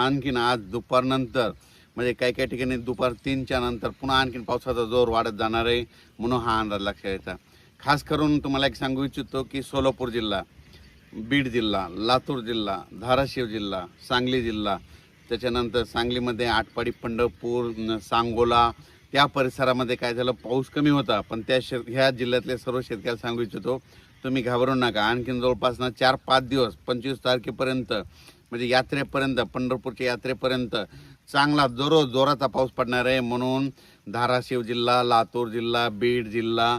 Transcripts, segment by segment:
आणखीन आज दुपारनंतर म्हणजे काही काही ठिकाणी दुपार 3च्या नंतर पुन्हा आणखीन पावसाचा जोर वाढत जाणार आहे, म्हणून हा अंदाज लक्षात यायचा. खास करून तुम्हाला एक सांगू इच्छितो की सोलापूर जिल्हा, बीड जिल्हा, लातूर जिल्हा, धाराशिव जिल्हा, सांगली जिल्हा, त्याच्यानंतर सांगलीमध्ये आटपाडी, पंढरपूर, सांगोला त्या परिसरामध्ये काय झालं, पाऊस कमी होता. पण ह्या जिल्ह्यातले सर्व शेतकऱ्याला सांगू इच्छितो, तुम्ही घाबरू नका. आणखीन जवळपास 4-5 दिवस 25 तारखेपर्यंत म्हणजे यात्रेपर्यंत, पंढरपूरच्या यात्रेपर्यंत चांगला जोराचा पाऊस पडणार आहे. म्हणून धाराशिव जिल्हा, लातूर जिल्हा, बीड जिल्हा,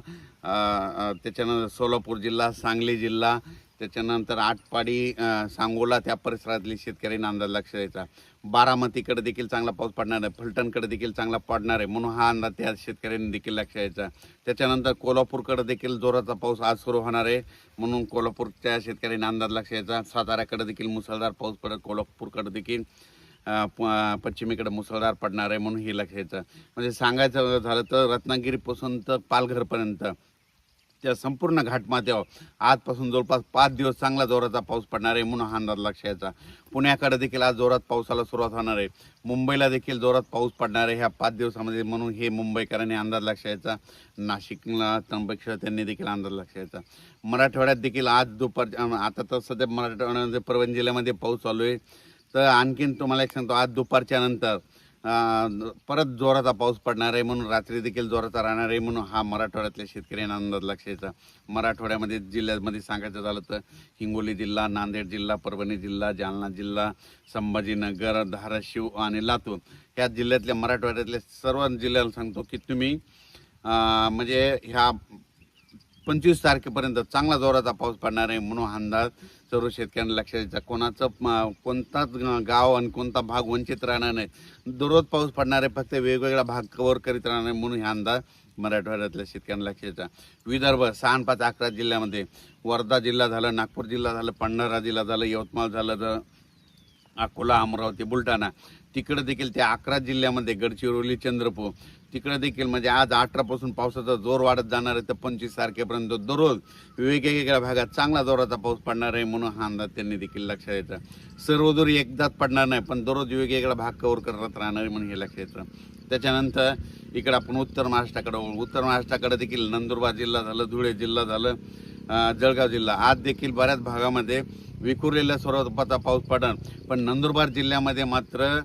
त्याच्यानंतर सोलापूर जिल्हा, सांगली जिल्हा, त्याच्यानंतर आटपाडी, सांगोला त्या परिसरातली शेतकऱ्यांना अंदाज लक्ष द्यायचा. बारामतीकडे देखील चांगला पाऊस पडणार आहे, फलटणकडे देखील चांगला पडणार आहे, म्हणून हा अंदाज त्या शेतकऱ्यांनी देखील लक्ष द्यायचा. त्याच्यानंतर कोल्हापूरकडे देखील जोराचा पाऊस आज सुरू होणार आहे, म्हणून कोल्हापूरच्या शेतकऱ्यांनी अंदाज लक्ष द्यायचा. साताऱ्याकडे देखील मुसळधार पाऊस पडत, कोल्हापूरकडे देखील पश्चिमेकडे मुसळधार पडणार आहे, म्हणून हे लक्ष द्यायचं. म्हणजे सांगायचं झालं तर रत्नागिरीपासून तर पालघरपर्यंत त्या संपूर्ण घाटमाथ्यावर आजपासून जवळपास 5 दिवस चांगला जोराचा पाऊस पडणार आहे, म्हणून हा अंदाज लक्ष द्यायचा. पुण्याकडे देखील आज जोरात पावसाला सुरुवात होणार आहे, मुंबईला देखील जोरात पाऊस पडणार आहे ह्या 5 दिवसामध्ये, म्हणून हे मुंबईकरांनी अंदाज लक्ष द्यायचा. नाशिकला, त्र्यंबकेश्वर त्यांनी देखील अंदाज लक्ष द्यायचा. मराठवाड्यात देखील आज दुपार, आता तर सध्या मराठवाड्यामध्ये परभणी जिल्ह्यामध्ये पाऊस चालू आहे, तर आणखीन तुम्हाला एक सांगतो, आज दुपारच्या नंतर परत जोराचा पाऊस पडणार आहे, म्हणून रात्री देखील जोराचा राहणार आहे, म्हणून हा मराठवाड्यातल्या शेतकऱ्यांना अंदाज लक्ष द्यायचा. मराठवाड्यामध्ये जिल्ह्यामध्ये सांगायचं झालं तर हिंगोली जिल्हा, नांदेड जिल्हा, परभणी जिल्हा, जालना जिल्हा, संभाजीनगर, धाराशिव आणि लातूर ह्या जिल्ह्यातल्या मराठवाड्यातल्या सर्व जिल्ह्याला सांगतो की तुम्ही म्हणजे ह्या 25 तारखेपर्यंत चांगला जोराचा पाऊस पडणार आहे, म्हणून अंदाज सर्व शेतकऱ्यांना लक्षात द्यायचा. कोणताच गाव आणि कोणता भाग वंचित राहणार नाही, दररोज पाऊस पडणार आहे, फक्त वेगवेगळा भाग कव्हर करीत राहणार आहे, म्हणून हा अंदाज मराठवाड्यातल्या शेतकऱ्यांना लक्षात द्यायचा. विदर्भ 6-5-11 जिल्ह्यामध्ये वर्धा जिल्हा झालं, नागपूर जिल्हा झालं, भंडारा जिल्हा झालं, यवतमाळ झालं, तर अकोला, अमरावती, बुलढाणा तिकडे देखील त्या 11 जिल्ह्यामध्ये, गडचिरोली, चंद्रपूर तिकडे देखील म्हणजे आज 18 पासून पावसाचा जोर वाढत जाणार आहे, तर 25 तारखेपर्यंत दररोज वेगवेगळ्या भागात चांगला जोराचा पाऊस पडणार आहे, म्हणून हा अंदाज त्यांनी देखील लक्षात द्यायचा. सर्वदूर एकदाच पडणार नाही, पण दररोज वेगवेगळा भाग कव्हर करत राहणार आहे, म्हणून हे लक्षात द्यायचं. त्याच्यानंतर इकडे आपण उत्तर महाराष्ट्राकडे देखील नंदुरबार जिल्हा झालं, धुळे जिल्हा झालं, जळगाव जिल्हा आज देखील बऱ्याच भागामध्ये विखुरलेल्या स्वरूपाचा पाऊस पडणार, पण नंदुरबार जिल्ह्यामध्ये मात्र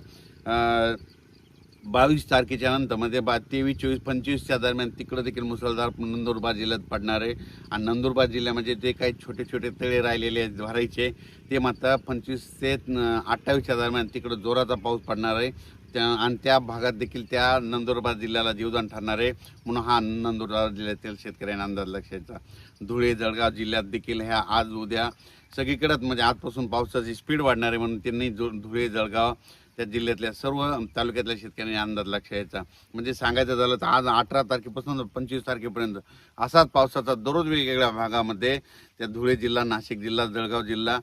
22 तारखेच्या नंतर म्हणजे 23, 24, 25च्या दरम्यान तिकडं देखील मुसळधार नंदुरबार जिल्ह्यात पडणार आहे. आणि नंदुरबार जिल्ह्यामध्ये जे काही छोटे छोटे तळे राहिलेले आहेत भरायचे, ते मात्र 25 ते 28च्या दरम्यान तिकडं जोराचा पाऊस पडणार आहे, आणि त्या भागात देखील त्या नंदुरबार जिल्ह्याला जीवदान ठरणार आहे, म्हणून हा नंदुरबार जिल्ह्यातील शेतकऱ्यांना अंदाज लक्षायचा. धुळे, जळगाव जिल्ह्यात देखील ह्या आज उद्या सगळीकडेच म्हणजे आजपासून पावसाची स्पीड वाढणार आहे, म्हणून त्यांनी धुळे, जळगाव त्या जिल्ह्यातल्या सर्व तालुक्यातल्या शेतकऱ्यांनी अंदाज लक्ष द्यायचा. म्हणजे सांगायचं झालं तर आज 18 तारखेपासून 25 तारखेपर्यंत असाच पावसाचा दररोज वेगवेगळ्या भागामध्ये त्या धुळे जिल्हा, नाशिक जिल्हा, जळगाव जिल्हा,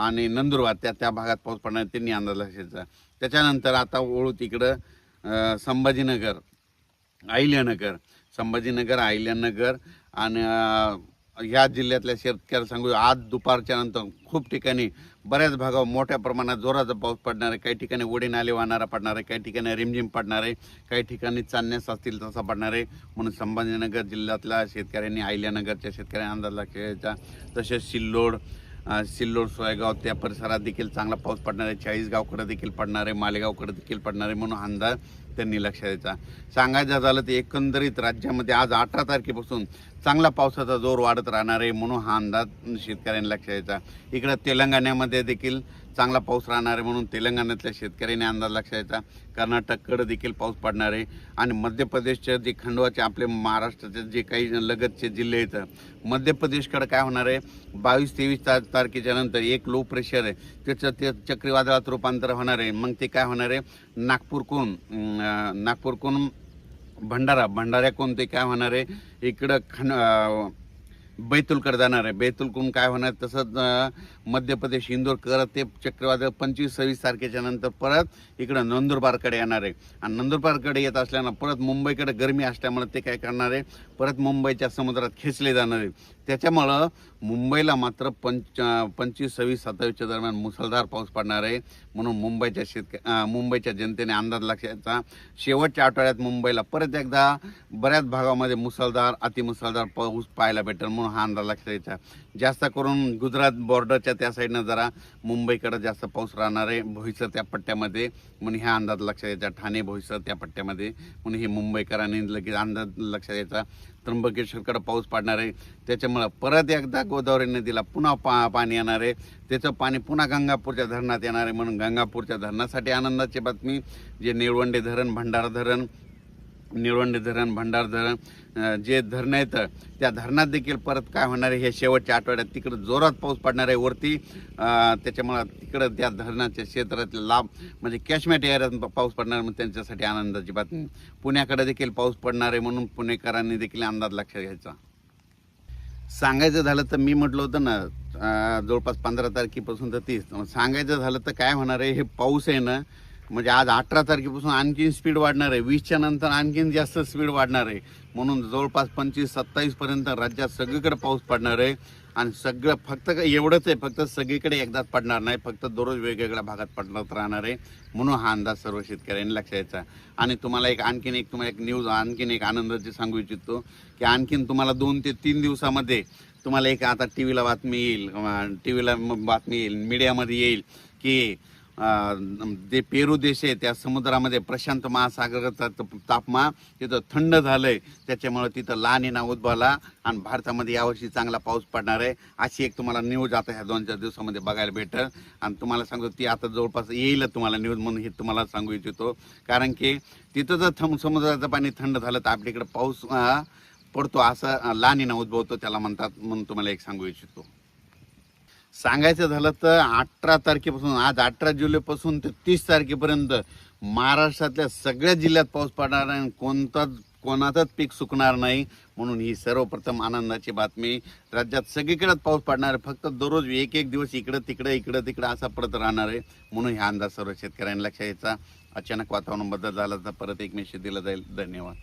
आणि नंदुरबार त्या भागात पाऊस पडणार, त्यांनी अंदाज लक्ष द्यायचा. त्याच्यानंतर आता वळू तिकडं संभाजीनगर, अहिल्यानगर आणि ह्या जिल्ह्यातल्या शेतकऱ्याला सांगू, आज दुपारच्या नंतर खूप ठिकाणी बऱ्याच भागावर मोठ्या प्रमाणात जोराचा पाऊस पडणार आहे. काही ठिकाणी ओढे नाले वाहणारा पडणार आहे, काही ठिकाणी रिमझिम पडणार आहे, काही ठिकाणी चांदण्यास असतील तसा पडणार आहे, म्हणून संभाजीनगर जिल्ह्यातल्या शेतकऱ्यांनी, अहिल्यानगरच्या शेतकऱ्यांनी अंदाज लक्ष द्यायचा. तसेच सिल्लोड, सोयगाव त्या परिसरात देखील चांगला पाऊस पडणार आहे, चाळीसगावकडे देखील पडणार आहे, मालेगावकडे देखील पडणार आहे, म्हणून अंदाज त्यांनी लक्ष द्यायचा. सांगायचं झालं तर एकंदरीत राज्यामध्ये आज 18 तारखेपासून चांगला पावसाचा जोर वाढत राहणार आहे, म्हणून हा अंदाज शेतकऱ्यांनी लक्ष द्यायचा. इकडं तेलंगणामध्ये देखील चांगला पाऊस राहणार आहे, म्हणून तेलंगणातल्या शेतकऱ्यांनी अंदाज लक्ष द्यायचा. कर्नाटककडे देखील पाऊस पडणार आहे, आणि मध्य प्रदेशचे जे खंडवाचे आपले महाराष्ट्राचे जे काही लगतचे जिल्हे आहेत, मध्य प्रदेशकडे काय होणार आहे, 22-23 तारखेच्या नंतर एक लो प्रेशर आहे, त्याचं ते चक्रीवादळात रूपांतर होणार आहे. मग ते काय होणार आहे, नागपूरकडून भंडाऱ्याकडून ते काय होणार आहे, इकडं बैतूलकडे जाणार आहे, बैतूलकडून काय होणार, तसंच मध्य प्रदेश इंदोर करत ते चक्रीवादळ 25-26 तारखेच्या नंतर परत इकडं नंदुरबारकडे येणार आहे. आणि नंदुरबारकडे येत असल्यानं परत मुंबईकडे गरमी असल्यामुळे ते काय करणार आहे, परत मुंबईच्या समुद्रात खेचले जाणार आहे. त्याच्यामुळं मुंबईला मात्र 25, 26, 27च्या दरम्यान मुसळधार पाऊस पडणार आहे. म्हणून मुंबईच्या जनतेने अंदाज लक्षाचा शेवटच्या आठवड्यात मुंबईला परत एकदा बऱ्याच भागामध्ये मुसळधार अतिमुसळधार पाऊस पाहायला भेटेल, म्हणून हा अंदाज लक्षात घ्यायचा. जास्त करून गुजरात बॉर्डरच्या त्या साईडनं जरा मुंबईकडे जास्त पाऊस राहणार आहे, भोईसर त्या पट्ट्यामध्ये, म्हणून ह्या अंदाज लक्षात घ्यायचा. ठाणे भोईसर त्या पट्ट्यामध्ये, म्हणून हे मुंबईकरांनी लगेच अंदाज लक्षात घ्यायचा. त्र्यंबकेश्वरकडे पाऊस पडणार आहे, त्याच्यामुळं परत एकदा गोदावरी नदीला पुन्हा पाणी येणार आहे. त्याचं पाणी पुन्हा गंगापूरच्या धरणात येणार आहे, म्हणून गंगापूरच्या धरणासाठी आनंदाची बातमी. जे निळवंडे धरण, भंडारा धरण, जे धरण आहेत त्या धरणात देखील परत काय होणार आहे, हे शेवटच्या आठवड्यात तिकडं जोरात पाऊस पडणार आहे वरती. त्याच्यामुळं तिकडं त्या धरणाच्या क्षेत्रातले लाभ म्हणजे कॅशमेट एरियात पाऊस पडणार, मग त्यांच्यासाठी आनंदाची बातमी. पुण्याकडे देखील पाऊस पडणार आहे, म्हणून पुणेकरांनी देखील अंदाज लक्षात घ्यायचा. सांगायचं झालं तर मी म्हटलं होतं ना जवळपास 15 तारखेपासून तर 30. सांगायचं झालं तर काय होणार आहे, हे पाऊस आहे ना, म्हणजे आज 18 तारखेपासून आणखीन स्पीड वाढणार आहे, 20च्या नंतर आणखीन जास्त स्पीड वाढणार आहे. म्हणून जवळपास 25-27 पर्यंत राज्यात सगळीकडे पाऊस पडणार आहे. आणि सगळं फक्त एवढंच आहे, फक्त सगळीकडे एकदाच पडणार नाही, फक्त दररोज वेगवेगळ्या भागात पडत राहणार आहे. म्हणून हा अंदाज सर्व शेतकऱ्यांनी लक्षात घ्यायचा. आणि तुम्हाला एक न्यूज आणखीन एक आनंदाची सांगू इच्छितो की आणखीन तुम्हाला 2 ते 3 दिवसामध्ये तुम्हाला एक आता टीव्हीला बातमी येईल, मीडियामध्ये येईल की जे पेरू देश आहे त्या समुद्रामध्ये प्रशांत महासागराचा तापमान तिथं थंड झालंय, त्याच्यामुळे तिथं ला निना उद्भवला आणि भारतामध्ये यावर्षी चांगला पाऊस पडणार आहे. अशी एक तुम्हाला न्यूज आता ह्या 2-4 दिवसामध्ये बघायला भेटेल. आणि तुम्हाला सांगतो ती आता जवळपास येईल तुम्हाला न्यूज, म्हणून हे तुम्हाला सांगू इच्छितो. कारण की तिथं जर समुद्राचं पाणी थंड झालं तर आपल्याकडे पाऊस पडतो, असं ला निना उद्भवतो त्याला म्हणतात, म्हणून तुम्हाला एक सांगू इच्छितो. सांगायचं झालं तर 18 तारखेपासून, आज 18 जुलैपासून ते 30 तारखेपर्यंत महाराष्ट्रातल्या सगळ्या जिल्ह्यात पाऊस पडणार आहे. कोणाचाच पीक सुकणार नाही, म्हणून ही सर्वप्रथम आनंदाची बातमी. राज्यात सगळीकडेच पाऊस पडणार आहे, फक्त दररोज एक दिवस इकडं तिकडं असा परत राहणार आहे. म्हणून हा अंदाज सर्व शेतकऱ्यांनी लक्षात घ्यायचा. अचानक वातावरण बदल झाला तर परत एक मेसेज दिला जाईल. धन्यवाद.